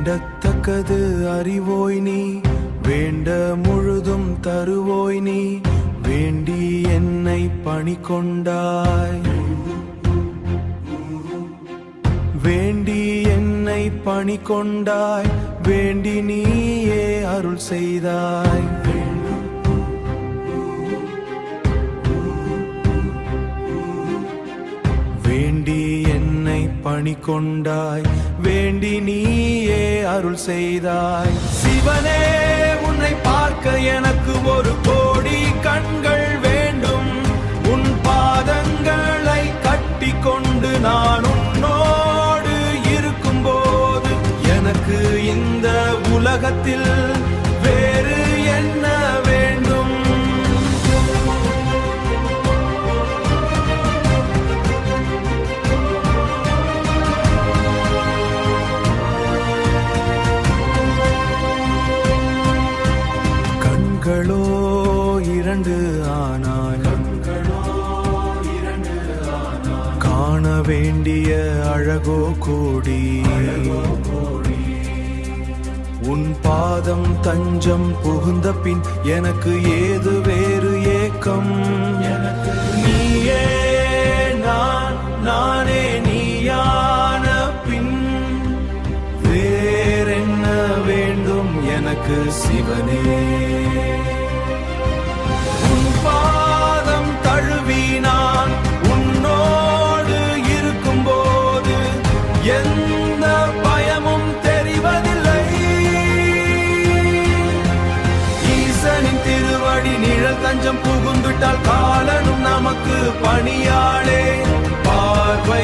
வேண்டத்தக்கது அறிவோய் நீ, வேண்ட முழுதும் தருவோய் நீ, வேண்டி என்னை பணி கொண்டாய். வேண்டி என்னை பணி கொண்டாய், வேண்டி நீயே அருள் செய்தாய். வேண்டி என்னை பணி கொண்டாய், வேண்டி நீயே அருள் செய்தாய். சிவனே, உன்னை பார்க்க எனக்கு ஒரு கோடி கண்கள் வேண்டும். உன் பாதங்களை கட்டி கொண்டு நான் உன்னோடு இருக்கும்போது எனக்கு இந்த உலகத்தில் வேறு என்ன வேண்டும்? கண்களோ இரண்டு ஆனால், காண வேண்டிய அழகோ கோடி. உன் பாதம் தஞ்சம் புகுந்த பின் எனக்கு ஏது வேறு ஏக்கம்? நீயே நான், நானே நீயான பின் வேறென்ன வேண்டும் எனக்கு சிவனே? உன் பாதம் தழுவி நான் உன்னோடு இருக்கும்போது எந்த பயமும் தெரிவதில்லை. ஈசனின் திருவடி நிழல் தஞ்சம் புகுந்துட்டால் காலனும் நமக்கு பணியாளே. பார்வை